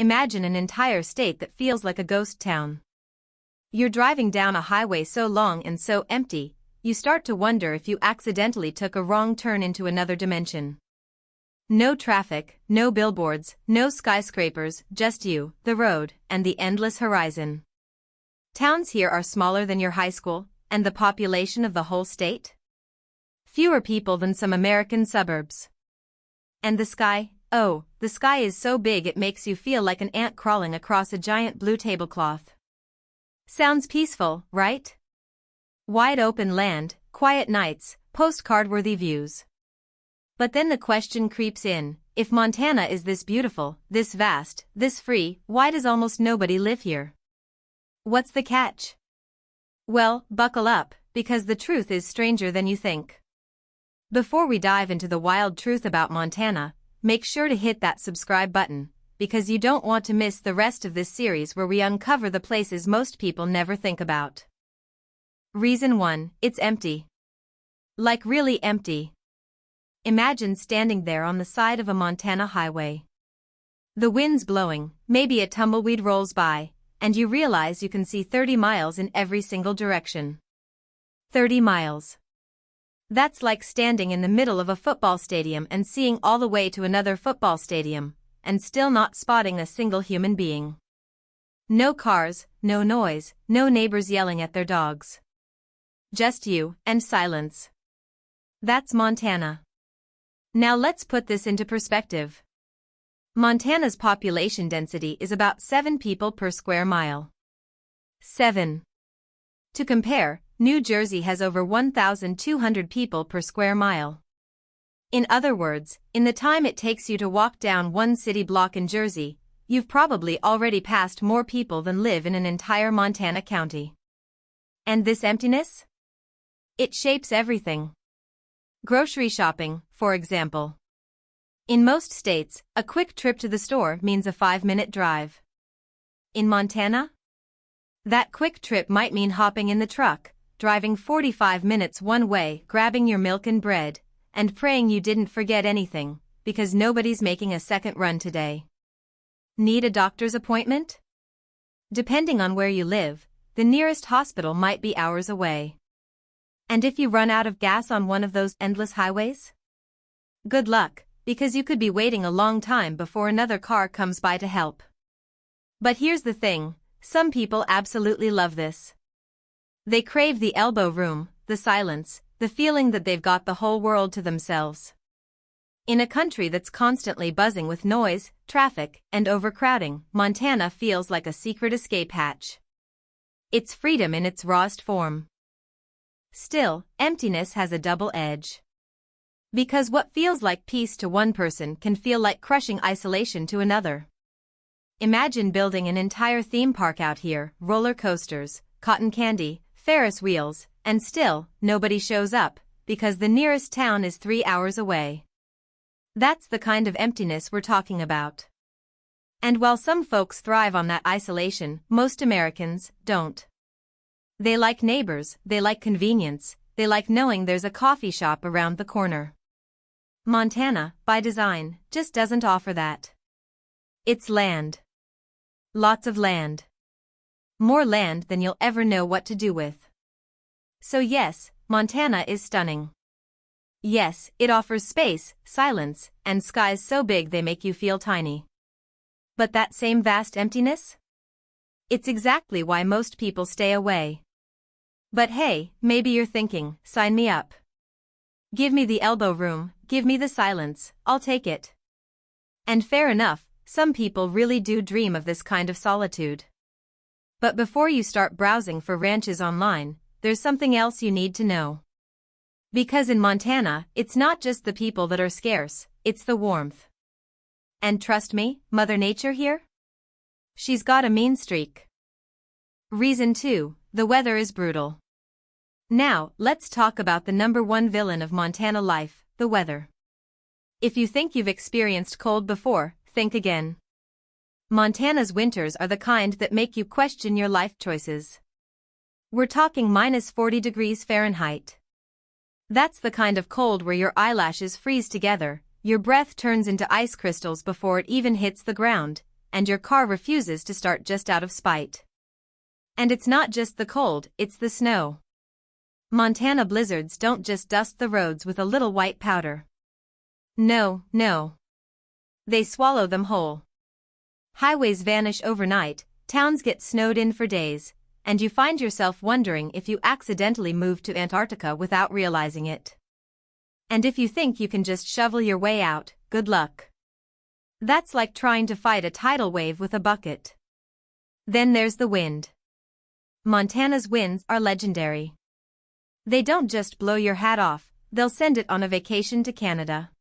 Imagine an entire state that feels like a ghost town. You're driving down a highway so long and so empty, you start to wonder if you accidentally took a wrong turn into another dimension. No traffic, no billboards, no skyscrapers, just you, the road, and the endless horizon. Towns here are smaller than your high school, and the population of the whole state? Fewer people than some American suburbs. And the sky? Oh, the sky is so big it makes you feel like an ant crawling across a giant blue tablecloth. Sounds peaceful, right? Wide open land, quiet nights, postcard-worthy views. But then the question creeps in, if Montana is this beautiful, this vast, this free, why does almost nobody live here? What's the catch? Well, buckle up, because the truth is stranger than you think. Before we dive into the wild truth about Montana, make sure to hit that subscribe button, because you don't want to miss the rest of this series where we uncover the places most people never think about. Reason 1, it's empty. Like really empty. Imagine standing there on the side of a Montana highway. The wind's blowing, maybe a tumbleweed rolls by, and you realize you can see 30 miles in every single direction. 30 miles. That's like standing in the middle of a football stadium and seeing all the way to another football stadium, and still not spotting a single human being. No cars, no noise, no neighbors yelling at their dogs. Just you, and silence. That's Montana. Now let's put this into perspective. Montana's population density is about 7 people per square mile. 7. To compare, New Jersey has over 1,200 people per square mile. In other words, in the time it takes you to walk down one city block in Jersey, you've probably already passed more people than live in an entire Montana county. And this emptiness? It shapes everything. Grocery shopping, for example. In most states, a quick trip to the store means a 5-minute drive. In Montana? That quick trip might mean hopping in the truck, driving 45 minutes one way, grabbing your milk and bread, and praying you didn't forget anything, because nobody's making a second run today. Need a doctor's appointment? Depending on where you live, the nearest hospital might be hours away. And if you run out of gas on one of those endless highways? Good luck, because you could be waiting a long time before another car comes by to help. But here's the thing, some people absolutely love this. They crave the elbow room, the silence, the feeling that they've got the whole world to themselves. In a country that's constantly buzzing with noise, traffic, and overcrowding, Montana feels like a secret escape hatch. It's freedom in its rawest form. Still, emptiness has a double edge. Because what feels like peace to one person can feel like crushing isolation to another. Imagine building an entire theme park out here, roller coasters, cotton candy, Ferris wheels, and still, nobody shows up, because the nearest town is 3 hours away. That's the kind of emptiness we're talking about. And while some folks thrive on that isolation, most Americans don't. They like neighbors, they like convenience, they like knowing there's a coffee shop around the corner. Montana, by design, just doesn't offer that. It's land. Lots of land. More land than you'll ever know what to do with. So yes, Montana is stunning. Yes, it offers space, silence, and skies so big they make you feel tiny. But that same vast emptiness? It's exactly why most people stay away. But hey, maybe you're thinking, sign me up. Give me the elbow room, give me the silence, I'll take it. And fair enough, some people really do dream of this kind of solitude. But before you start browsing for ranches online, there's something else you need to know. Because in Montana, it's not just the people that are scarce, it's the warmth. And trust me, Mother Nature here? She's got a mean streak. Reason 2, the weather is brutal. Now, let's talk about the #1 villain of Montana life, the weather. If you think you've experienced cold before, think again. Montana's winters are the kind that make you question your life choices. We're talking -40 degrees Fahrenheit. That's the kind of cold where your eyelashes freeze together, your breath turns into ice crystals before it even hits the ground, and your car refuses to start just out of spite. And it's not just the cold, it's the snow. Montana blizzards don't just dust the roads with a little white powder. No, no. They swallow them whole. Highways vanish overnight, towns get snowed in for days, and you find yourself wondering if you accidentally moved to Antarctica without realizing it. And if you think you can just shovel your way out, good luck. That's like trying to fight a tidal wave with a bucket. Then there's the wind. Montana's winds are legendary. They don't just blow your hat off, they'll send it on a vacation to Canada.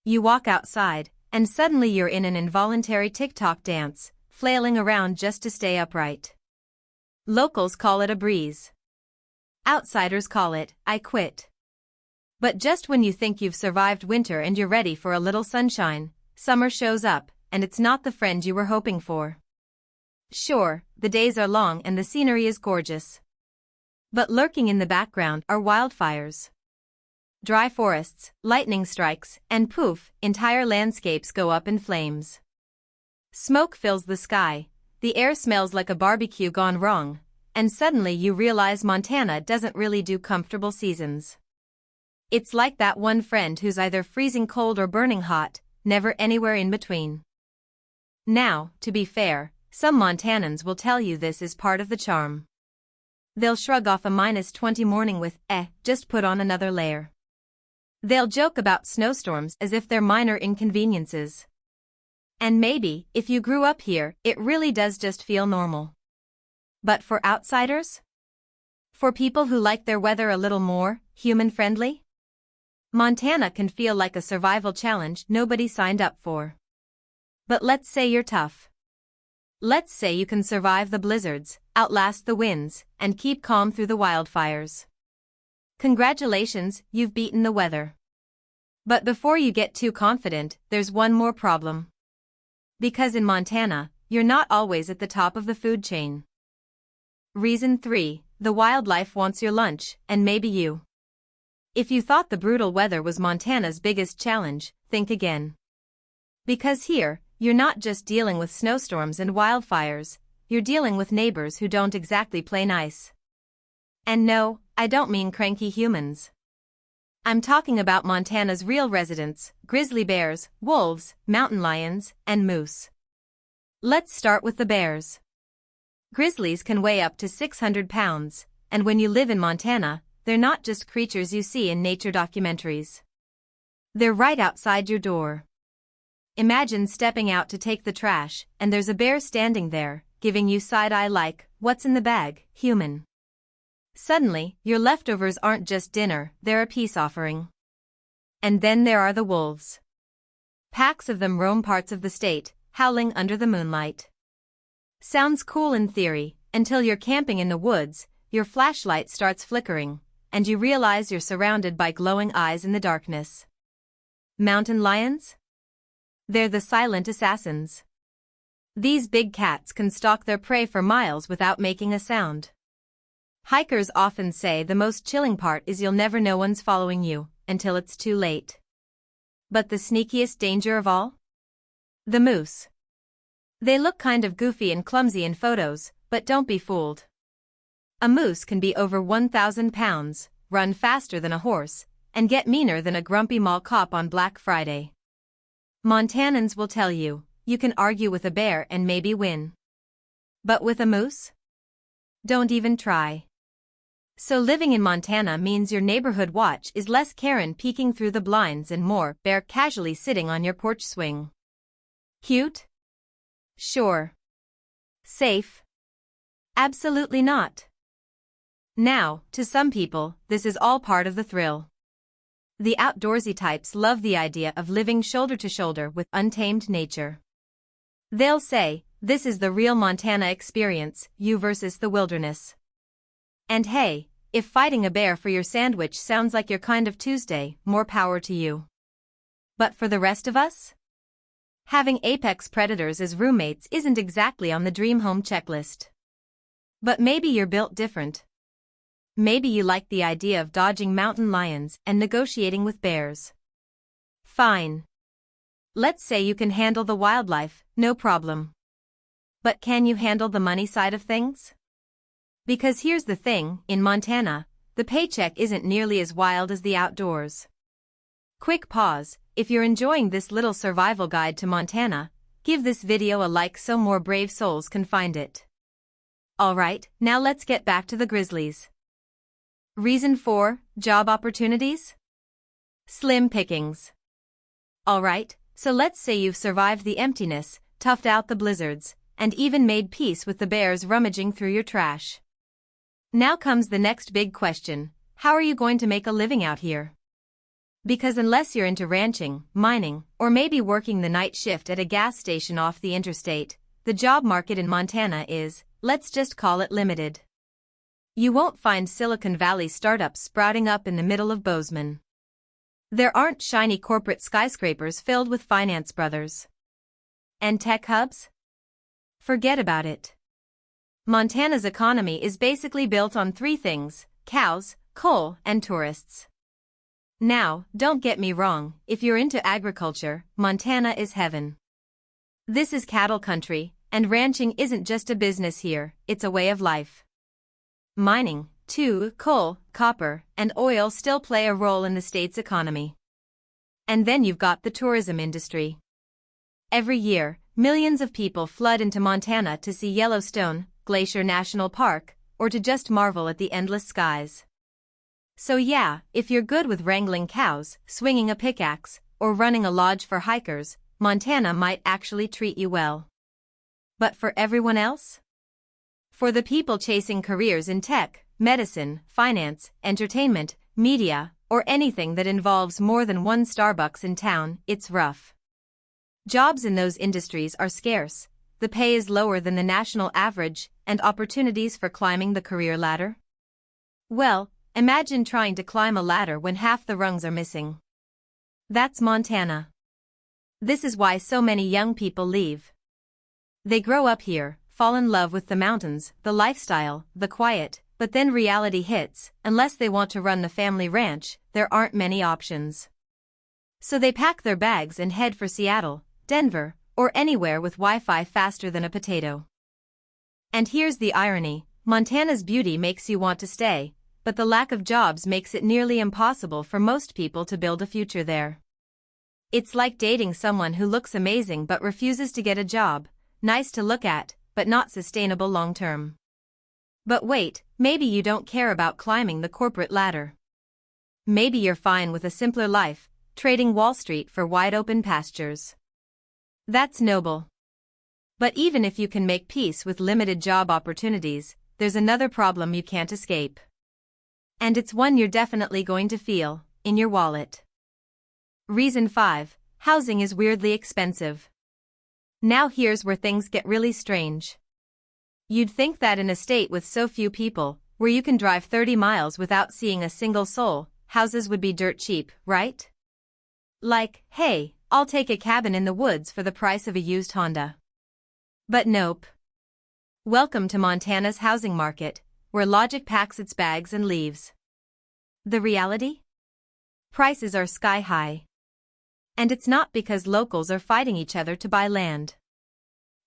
You walk outside, and suddenly you're in an involuntary TikTok dance, flailing around just to stay upright. Locals call it a breeze. Outsiders call it, I quit. But just when you think you've survived winter and you're ready for a little sunshine, summer shows up, and it's not the friend you were hoping for. Sure, the days are long and the scenery is gorgeous. But lurking in the background are wildfires. Dry forests, lightning strikes, and poof, entire landscapes go up in flames. Smoke fills the sky, the air smells like a barbecue gone wrong, and suddenly you realize Montana doesn't really do comfortable seasons. It's like that one friend who's either freezing cold or burning hot, never anywhere in between. Now, to be fair, some Montanans will tell you this is part of the charm. They'll shrug off a -20 morning with, just put on another layer. They'll joke about snowstorms as if they're minor inconveniences. And maybe, if you grew up here, it really does just feel normal. But for outsiders? For people who like their weather a little more human-friendly? Montana can feel like a survival challenge nobody signed up for. But let's say you're tough. Let's say you can survive the blizzards, outlast the winds, and keep calm through the wildfires. Congratulations, you've beaten the weather. But before you get too confident, there's one more problem. Because in Montana, you're not always at the top of the food chain. Reason 3, the wildlife wants your lunch, and maybe you. If you thought the brutal weather was Montana's biggest challenge, think again. Because here, you're not just dealing with snowstorms and wildfires, you're dealing with neighbors who don't exactly play nice. And no, I don't mean cranky humans. I'm talking about Montana's real residents, grizzly bears, wolves, mountain lions, and moose. Let's start with the bears. Grizzlies can weigh up to 600 pounds, and when you live in Montana, they're not just creatures you see in nature documentaries. They're right outside your door. Imagine stepping out to take the trash, and there's a bear standing there, giving you side-eye like, what's in the bag, human? Suddenly, your leftovers aren't just dinner, they're a peace offering. And then there are the wolves. Packs of them roam parts of the state, howling under the moonlight. Sounds cool in theory, until you're camping in the woods, your flashlight starts flickering, and you realize you're surrounded by glowing eyes in the darkness. Mountain lions? They're the silent assassins. These big cats can stalk their prey for miles without making a sound. Hikers often say the most chilling part is you'll never know one's following you, until it's too late. But the sneakiest danger of all? The moose. They look kind of goofy and clumsy in photos, but don't be fooled. A moose can be over 1,000 pounds, run faster than a horse, and get meaner than a grumpy mall cop on Black Friday. Montanans will tell you, you can argue with a bear and maybe win. But with a moose? Don't even try. So living in Montana means your neighborhood watch is less Karen peeking through the blinds and more bear casually sitting on your porch swing. Cute? Sure. Safe? Absolutely not. Now, to some people, this is all part of the thrill. The outdoorsy types love the idea of living shoulder to shoulder with untamed nature. They'll say, this is the real Montana experience, you versus the wilderness. And hey, if fighting a bear for your sandwich sounds like your kind of Tuesday, more power to you. But for the rest of us? Having apex predators as roommates isn't exactly on the dream home checklist. But maybe you're built different. Maybe you like the idea of dodging mountain lions and negotiating with bears. Fine. Let's say you can handle the wildlife, no problem. But can you handle the money side of things? Because here's the thing, in Montana, the paycheck isn't nearly as wild as the outdoors. Quick pause, if you're enjoying this little survival guide to Montana, give this video a like so more brave souls can find it. Alright, now let's get back to the Grizzlies. Reason 4, job opportunities? Slim pickings. Alright, so let's say you've survived the emptiness, toughed out the blizzards, and even made peace with the bears rummaging through your trash. Now comes the next big question, how are you going to make a living out here? Because unless you're into ranching, mining, or maybe working the night shift at a gas station off the interstate, the job market in Montana is, let's just call it limited. You won't find Silicon Valley startups sprouting up in the middle of Bozeman. There aren't shiny corporate skyscrapers filled with finance brothers. And tech hubs? Forget about it. Montana's economy is basically built on 3 things: cows, coal, and tourists. Now, don't get me wrong, if you're into agriculture, Montana is heaven. This is cattle country, and ranching isn't just a business here, it's a way of life. Mining, too, coal, copper, and oil still play a role in the state's economy. And then you've got the tourism industry. Every year, millions of people flood into Montana to see Yellowstone, Glacier National Park, or to just marvel at the endless skies. So yeah, if you're good with wrangling cows, swinging a pickaxe, or running a lodge for hikers, Montana might actually treat you well. But for everyone else? For the people chasing careers in tech, medicine, finance, entertainment, media, or anything that involves more than one Starbucks in town, it's rough. Jobs in those industries are scarce, the pay is lower than the national average, and opportunities for climbing the career ladder? Well, imagine trying to climb a ladder when half the rungs are missing. That's Montana. This is why so many young people leave. They grow up here, fall in love with the mountains, the lifestyle, the quiet, but then reality hits. Unless they want to run the family ranch, there aren't many options. So they pack their bags and head for Seattle, Denver, or anywhere with Wi-Fi faster than a potato. And here's the irony, Montana's beauty makes you want to stay, but the lack of jobs makes it nearly impossible for most people to build a future there. It's like dating someone who looks amazing but refuses to get a job, nice to look at, but not sustainable long-term. But wait, maybe you don't care about climbing the corporate ladder. Maybe you're fine with a simpler life, trading Wall Street for wide-open pastures. That's noble. But even if you can make peace with limited job opportunities, there's another problem you can't escape. And it's one you're definitely going to feel, in your wallet. Reason 5, housing is weirdly expensive. Now here's where things get really strange. You'd think that in a state with so few people, where you can drive 30 miles without seeing a single soul, houses would be dirt cheap, right? Like, hey, I'll take a cabin in the woods for the price of a used Honda. But nope. Welcome to Montana's housing market, where logic packs its bags and leaves. The reality? Prices are sky high. And it's not because locals are fighting each other to buy land.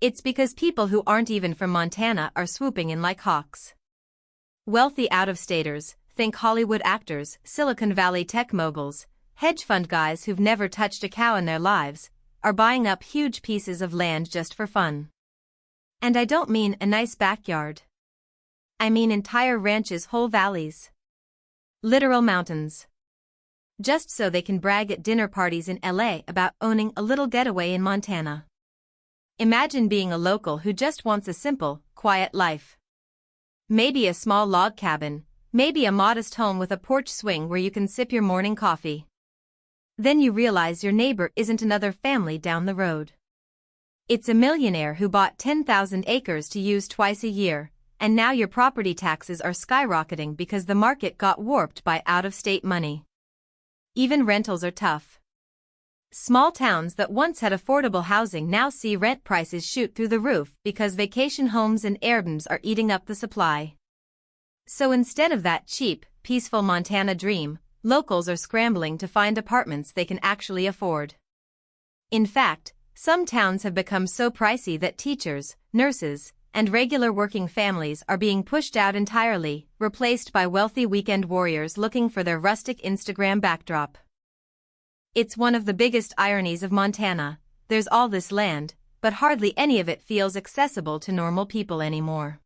It's because people who aren't even from Montana are swooping in like hawks. Wealthy out-of-staters, think Hollywood actors, Silicon Valley tech moguls, hedge fund guys who've never touched a cow in their lives, are buying up huge pieces of land just for fun. And I don't mean a nice backyard. I mean entire ranches, whole valleys. Literal mountains. Just so they can brag at dinner parties in LA about owning a little getaway in Montana. Imagine being a local who just wants a simple, quiet life. Maybe a small log cabin, maybe a modest home with a porch swing where you can sip your morning coffee. Then you realize your neighbor isn't another family down the road. It's a millionaire who bought 10,000 acres to use twice a year, and now your property taxes are skyrocketing because the market got warped by out-of-state money. Even rentals are tough. Small towns that once had affordable housing now see rent prices shoot through the roof because vacation homes and Airbnbs are eating up the supply. So instead of that cheap, peaceful Montana dream, locals are scrambling to find apartments they can actually afford. In fact, some towns have become so pricey that teachers, nurses, and regular working families are being pushed out entirely, replaced by wealthy weekend warriors looking for their rustic Instagram backdrop. It's one of the biggest ironies of Montana. There's all this land, but hardly any of it feels accessible to normal people anymore.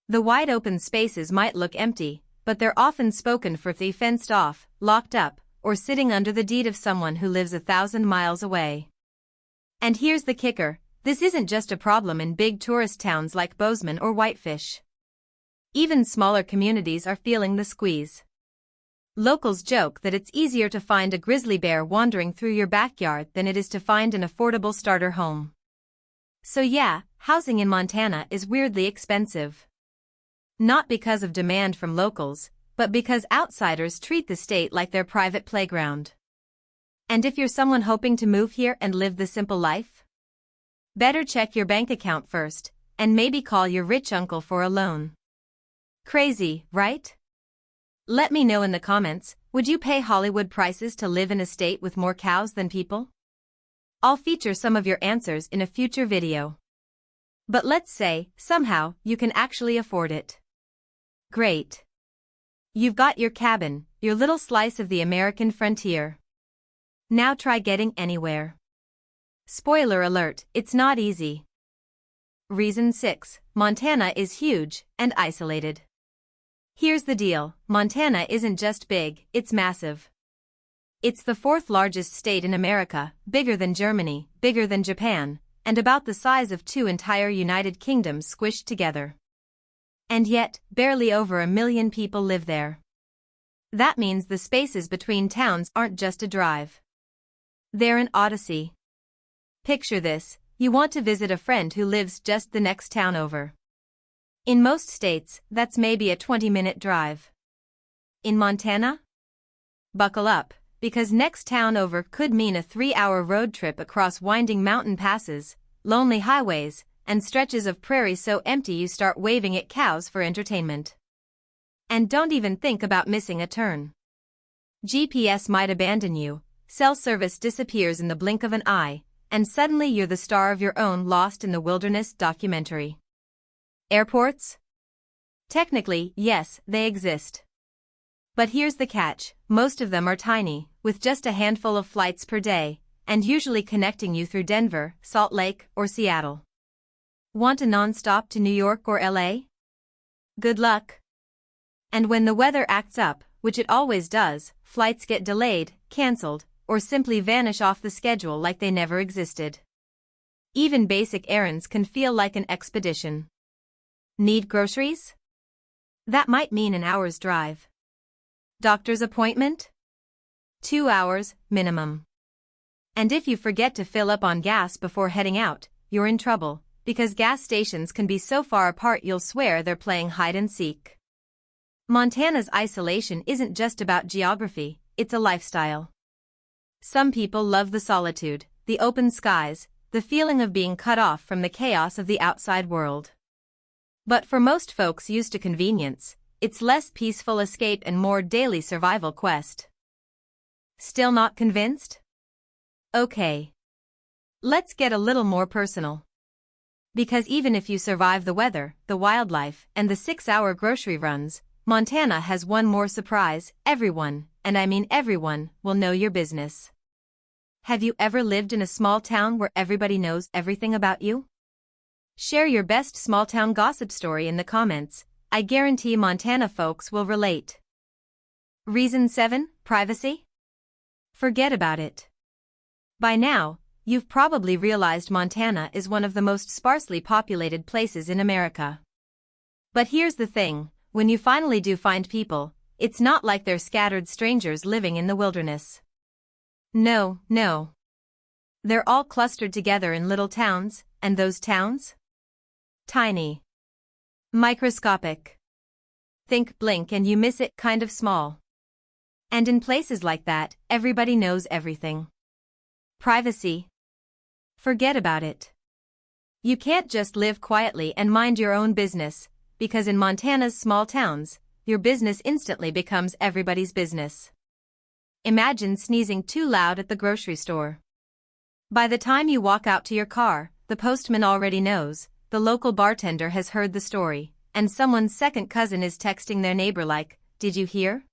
The wide open spaces might look empty, but they're often spoken for fenced off, locked up, or sitting under the deed of someone who lives 1,000 miles away. And here's the kicker. This isn't just a problem in big tourist towns like Bozeman or Whitefish. Even smaller communities are feeling the squeeze. Locals joke that it's easier to find a grizzly bear wandering through your backyard than it is to find an affordable starter home. So yeah, housing in Montana is weirdly expensive. Not because of demand from locals, but because outsiders treat the state like their private playground. And if you're someone hoping to move here and live the simple life, better check your bank account first, and maybe call your rich uncle for a loan. Crazy, right? Let me know in the comments, would you pay Hollywood prices to live in a state with more cows than people? I'll feature some of your answers in a future video. But let's say, somehow, you can actually afford it. Great. You've got your cabin, your little slice of the American frontier. Now try getting anywhere. Spoiler alert, it's not easy. Reason 6. Montana is huge and isolated. Here's the deal, Montana isn't just big, it's massive. It's the fourth largest state in America, bigger than Germany, bigger than Japan, and about the size of 2 entire United Kingdoms squished together. And yet, barely over 1 million people live there. That means the spaces between towns aren't just a drive. They're an odyssey. Picture this, you want to visit a friend who lives just the next town over. In most states, that's maybe a 20-minute drive. In Montana? Buckle up, because next town over could mean a 3-hour road trip across winding mountain passes, lonely highways, and stretches of prairie so empty you start waving at cows for entertainment. And don't even think about missing a turn. GPS might abandon you, cell service disappears in the blink of an eye, and suddenly you're the star of your own Lost in the Wilderness documentary. Airports? Technically, yes, they exist. But here's the catch, most of them are tiny, with just a handful of flights per day, and usually connecting you through Denver, Salt Lake, or Seattle. Want a non-stop to New York or LA? Good luck. And when the weather acts up, which it always does, flights get delayed, cancelled, or simply vanish off the schedule like they never existed. Even basic errands can feel like an expedition. Need groceries? That might mean an hour's drive. Doctor's appointment? 2 hours, minimum. And if you forget to fill up on gas before heading out, you're in trouble, because gas stations can be so far apart you'll swear they're playing hide and seek. Montana's isolation isn't just about geography, it's a lifestyle. Some people love the solitude, the open skies, the feeling of being cut off from the chaos of the outside world. But for most folks used to convenience, it's less peaceful escape and more daily survival quest. Still not convinced? Okay. Let's get a little more personal. Because even if you survive the weather, the wildlife, and the 6-hour grocery runs, Montana has one more surprise: everyone, and I mean everyone, will know your business. Have you ever lived in a small town where everybody knows everything about you? Share your best small-town gossip story in the comments. I guarantee Montana folks will relate. Reason 7, privacy? Forget about it. By now, you've probably realized Montana is one of the most sparsely populated places in America. But here's the thing, when you finally do find people, it's not like they're scattered strangers living in the wilderness. No. They're all clustered together in little towns, and those towns? Tiny. Microscopic. Think blink and you miss it kind of small. And in places like that, everybody knows everything. Privacy? Forget about it. You can't just live quietly and mind your own business, because in Montana's small towns, your business instantly becomes everybody's business. Imagine sneezing too loud at the grocery store. By the time you walk out to your car, the postman already knows, the local bartender has heard the story, and someone's second cousin is texting their neighbor like, "Did you hear?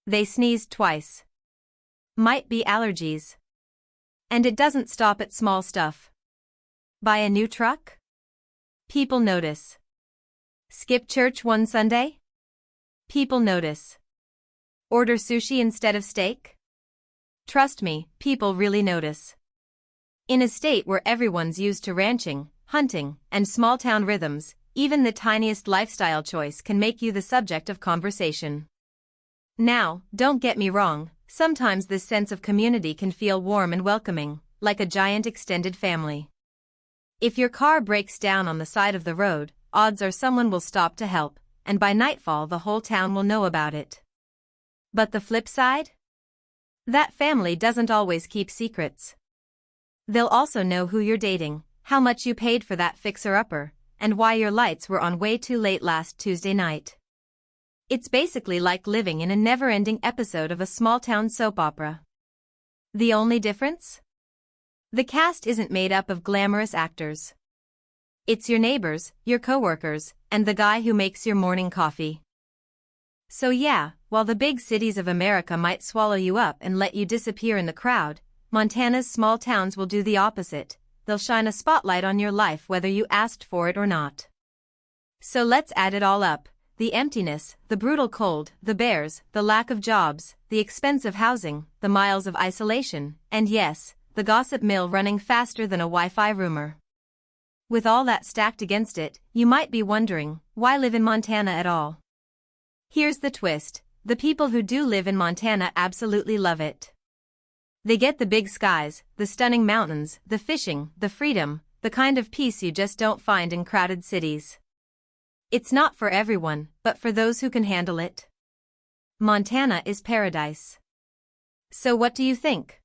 They sneezed twice. Might be allergies." And it doesn't stop at small stuff. Buy a new truck? People notice. Skip church one Sunday? People notice. Order sushi instead of steak? Trust me, people really notice. In a state where everyone's used to ranching, hunting, and small-town rhythms, even the tiniest lifestyle choice can make you the subject of conversation. Now, don't get me wrong, sometimes this sense of community can feel warm and welcoming, like a giant extended family. If your car breaks down on the side of the road, odds are someone will stop to help, and by nightfall the whole town will know about it. But the flip side? That family doesn't always keep secrets. They'll also know who you're dating, how much you paid for that fixer-upper, and why your lights were on way too late last Tuesday night. It's basically like living in a never-ending episode of a small-town soap opera. The only difference? The cast isn't made up of glamorous actors. It's your neighbors, your coworkers, and the guy who makes your morning coffee. So yeah, while the big cities of America might swallow you up and let you disappear in the crowd, Montana's small towns will do the opposite. They'll shine a spotlight on your life whether you asked for it or not. So let's add it all up. The emptiness, the brutal cold, the bears, the lack of jobs, the expensive housing, the miles of isolation, and yes, the gossip mill running faster than a Wi-Fi rumor. With all that stacked against it, you might be wondering, why live in Montana at all? Here's the twist, the people who do live in Montana absolutely love it. They get the big skies, the stunning mountains, the fishing, the freedom, the kind of peace you just don't find in crowded cities. It's not for everyone, but for those who can handle it. Montana is paradise. So what do you think?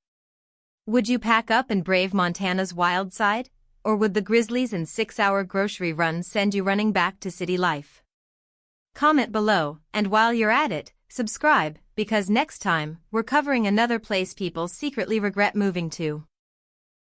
Would you pack up and brave Montana's wild side, or would the grizzlies and 6-hour grocery runs send you running back to city life? Comment below, and while you're at it, subscribe, because next time, we're covering another place people secretly regret moving to.